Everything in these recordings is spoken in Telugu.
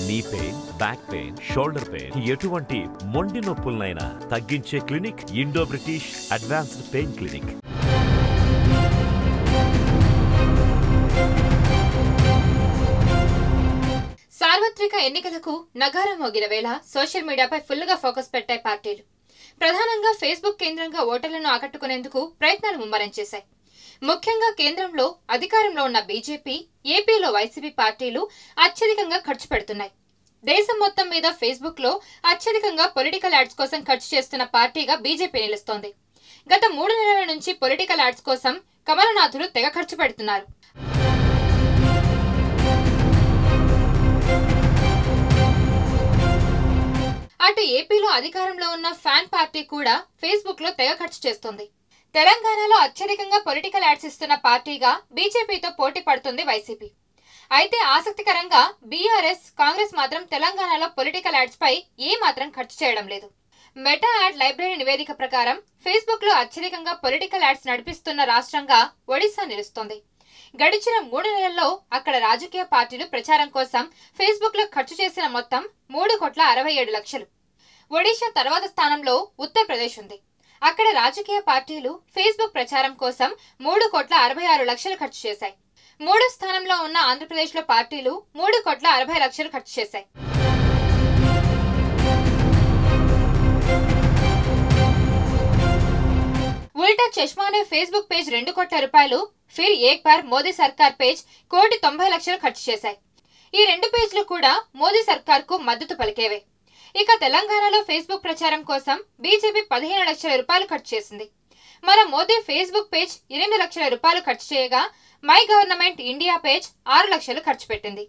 Knee pain, back pain, shoulder pain, ఎటువంటి మొండి నొప్పులనైనా తగ్గించే clinic Indo British advanced pain clinic. సార్వత్రిక ఎన్నికలకు నగారం మోగిన వేళ సోషల్ మీడియాపై ఫుల్గా ఫోకస్ పెట్టాయి పార్టీలు. ప్రధానంగా ఫేస్బుక్ కేంద్రంగా ఓటర్లను ఆకట్టుకునేందుకు ప్రయత్నాలు ముమ్మరం చేశాయి. ముఖ్యంగా కేంద్రంలో అధికారంలో ఉన్న బీజేపీ, ఏపీలో వైసీపీ పార్టీలు అత్యధికంగా ఖర్చు పెడుతున్నాయి. దేశం మొత్తం మీద ఫేస్బుక్ లో అత్యధికంగా పొలిటికల్ యాడ్స్ కోసం ఖర్చు చేస్తున్న పార్టీగా బీజేపీ నిలుస్తోంది. గత 3 నెలల నుంచి పొలిటికల్ యాడ్స్ కోసం కమలనాథులు తెగ ఖర్చు పెడుతున్నారు. అటు ఏపీలో అధికారంలో ఉన్న ఫ్యాన్ పార్టీ కూడా ఫేస్బుక్ లో తెగ ఖర్చు చేస్తోంది. తెలంగాణలో అత్యధికంగా పొలిటికల్ యాడ్స్ ఇస్తున్న పార్టీగా బీజేపీతో పోటీ పడుతుంది వైసీపీ. అయితే ఆసక్తికరంగా బీఆర్ఎస్, కాంగ్రెస్ మాత్రం తెలంగాణలో పొలిటికల్ యాడ్స్ పై ఏమాత్రం ఖర్చు చేయడం లేదు. మెటా యాడ్ లైబ్రరీ నివేదిక ప్రకారం ఫేస్బుక్ లో అత్యధికంగా పొలిటికల్ యాడ్స్ నడిపిస్తున్న రాష్ట్రంగా ఒడిశా నిలుస్తోంది. గడిచిన 3 నెలల్లో అక్కడ రాజకీయ పార్టీలు ప్రచారం కోసం ఫేస్బుక్ లో ఖర్చు చేసిన మొత్తం 3,67,00,000. ఒడిశా తర్వాత స్థానంలో ఉత్తరప్రదేశ్ ఉంది. అక్కడ రాజకీయ పార్టీలు ఫేస్బుక్ ప్రచారం కోసం 3,66,00,000 ఖర్చు చేశాయి. 3వ స్థానంలో ఉన్న ఆంధ్రప్రదేశ్ లో పార్టీలు 3,60,00,000 ఖర్చు చేశాయి. ఉల్టా చష్మా అనే ఫేస్బుక్ పేజ్ 2 కోట్ల రూపాయలు, ఫిర్ ఏక్ బార్ మోదీ సర్కార్ పేజ్ 1,90,00,000 ఖర్చు చేశాయి. ఈ 2 పేజ్లు కూడా మోదీ సర్కార్ కు మద్దతు పలికేవే. ఇక తెలంగాణలో ఫేస్బుక్ ప్రచారం కోసం బీజేపీ 15 లక్షల రూపాయలు ఖర్చు చేసింది. మన మోదీ ఫేస్బుక్ పేజ్ 8 లక్షల రూపాయలు ఖర్చు చేయగా మై గవర్నమెంట్ ఇండియా పేజ్ 6 లక్షలు ఖర్చు పెట్టింది.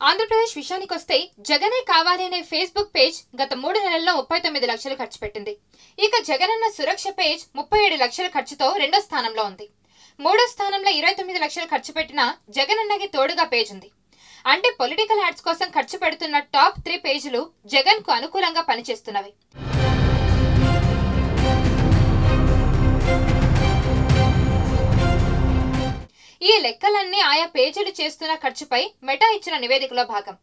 ఆంధ్రప్రదేశ్ విషయానికొస్తే జగనే కావాలి అనే ఫేస్బుక్ పేజ్ గత 3 నెలల్లో 39 లక్షలు ఖర్చు పెట్టింది. ఇక జగనన్న సురక్ష పేజ్ 37 లక్షల ఖర్చుతో 2వ స్థానంలో ఉంది. 3వ స్థానంలో 29 లక్షలు ఖర్చు పెట్టిన జగనన్నకి తోడుగా పేజ్ ఉంది. అంటే పొలిటికల్ యాడ్స్ కోసం ఖర్చు పెడుతున్న టాప్ 3 పేజీలు జగన్ కు అనుకూలంగా పనిచేస్తున్నవి. ఈ లెక్కలన్నీ ఆయా పేజీలు చేస్తున్న ఖర్చుపై మెటా ఇచ్చిన నివేదికలో భాగం.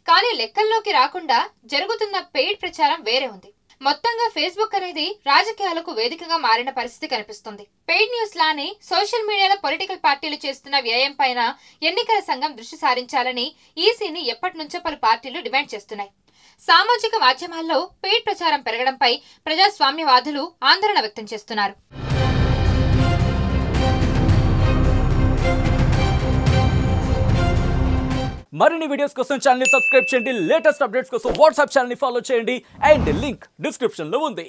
కానీ లెక్కల్లోకి రాకుండా జరుగుతున్న పెయిడ్ ప్రచారం వేరే ఉంది. మొత్తంగా ఫేస్బుక్ అనేది రాజకీయాలకు వేదికగా మారిన పరిస్థితి కనిపిస్తుంది. పెయిడ్ న్యూస్ లానే సోషల్ మీడియాలో పొలిటికల్ పార్టీలు చేస్తున్న వ్యయం పైన ఎన్నికల సంఘం దృష్టి సారించాలని ఈసీని ఎప్పటి నుంచో పలు పార్టీలు డిమాండ్ చేస్తున్నాయి. సామాజిక మాధ్యమాల్లో పెయిడ్ ప్రచారం పెరగడంపై ప్రజాస్వామ్యవాదులు ఆందోళన వ్యక్తం చేస్తున్నారు. మరిన్ని వీడియోస్ కోసం ఛానల్ ని సబ్స్క్రైబ్ చేయండి. లేటెస్ట్ అప్డేట్స్ కోసం వాట్సాప్ ఛానల్ ని ఫాలో చేయండి. అండ్ లింక్ డిస్క్రిప్షన్ లో ఉంది.